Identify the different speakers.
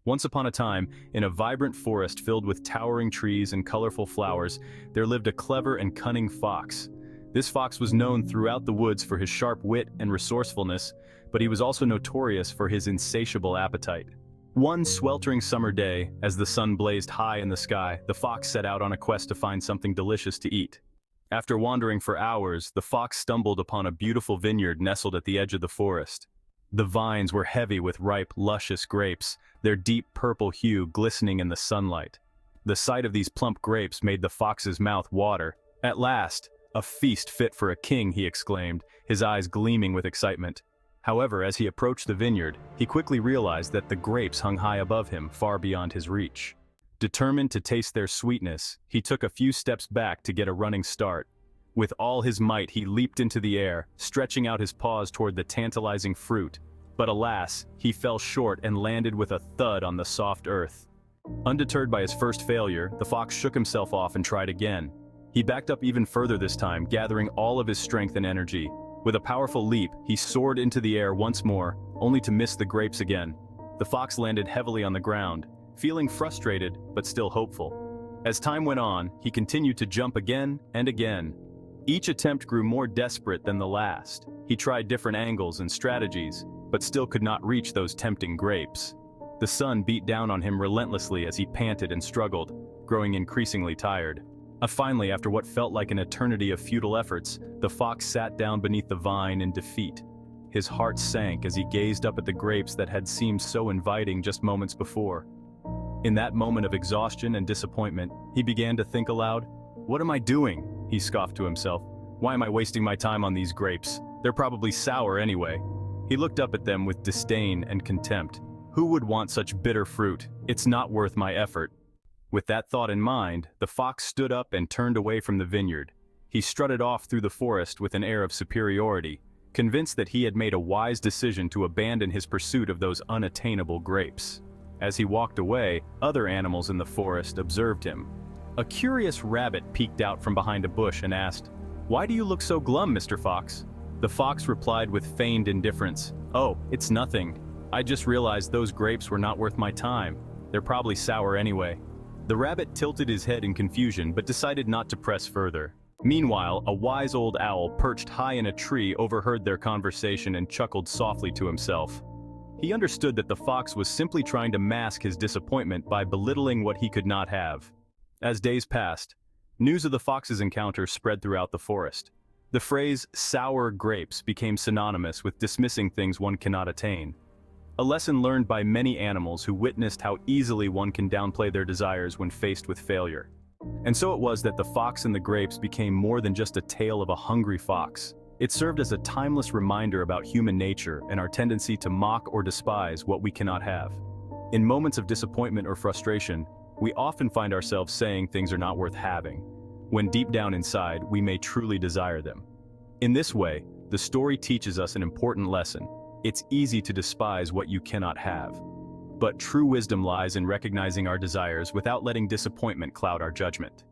Speaker 1: Once upon a time, in a vibrant forest filled with towering trees and colorful flowers, there lived a clever and cunning fox. This fox was known throughout the woods for his sharp wit and resourcefulness, but he was also notorious for his insatiable appetite. One sweltering summer day, as the sun blazed high in the sky, the fox set out on a quest to find something delicious to eat. After wandering for hours, the fox stumbled upon a beautiful vineyard nestled at the edge of the forest. The vines were heavy with ripe, luscious grapes, their deep purple hue glistening in the sunlight. The sight of these plump grapes made the fox's mouth water. "At last, a feast fit for a king," he exclaimed, his eyes gleaming with excitement. However, as he approached the vineyard, he quickly realized that the grapes hung high above him, far beyond his reach. Determined to taste their sweetness, he took a few steps back to get a running start. With all his might, he leaped into the air, stretching out his paws toward the tantalizing fruit. But alas, he fell short and landed with a thud on the soft earth. Undeterred by his first failure, the fox shook himself off and tried again. He backed up even further this time, gathering all of his strength and energy. With a powerful leap, he soared into the air once more, only to miss the grapes again. The fox landed heavily on the ground, feeling frustrated but still hopeful. As time went on, he continued to jump again and again. Each attempt grew more desperate than the last. He tried different angles and strategies, but still could not reach those tempting grapes. The sun beat down on him relentlessly as he panted and struggled, growing increasingly tired. Finally, after what felt like an eternity of futile efforts, the fox sat down beneath the vine in defeat. His heart sank as he gazed up at the grapes that had seemed so inviting just moments before. In that moment of exhaustion and disappointment, he began to think aloud. "What am I doing?" he scoffed to himself. "Why am I wasting my time on these grapes? They're probably sour anyway." He looked up at them with disdain and contempt. "Who would want such bitter fruit? It's not worth my effort." With that thought in mind, the fox stood up and turned away from the vineyard. He strutted off through the forest with an air of superiority, convinced that he had made a wise decision to abandon his pursuit of those unattainable grapes. As he walked away, other animals in the forest observed him. A curious rabbit peeked out from behind a bush and asked, "Why do you look so glum, Mr. Fox?" The fox replied with feigned indifference, "Oh, it's nothing. I just realized those grapes were not worth my time. They're probably sour anyway." The rabbit tilted his head in confusion but decided not to press further. Meanwhile, a wise old owl perched high in a tree overheard their conversation and chuckled softly to himself. He understood that the fox was simply trying to mask his disappointment by belittling what he could not have. As days passed, news of the fox's encounter spread throughout the forest. The phrase "sour grapes" became synonymous with dismissing things one cannot attain. A lesson learned by many animals who witnessed how easily one can downplay their desires when faced with failure. And so it was that the fox and the grapes became more than just a tale of a hungry fox. It served as a timeless reminder about human nature and our tendency to mock or despise what we cannot have. In moments of disappointment or frustration, we often find ourselves saying things are not worth having, when deep down inside we may truly desire them. In this way, the story teaches us an important lesson. It's easy to despise what you cannot have. But true wisdom lies in recognizing our desires without letting disappointment cloud our judgment.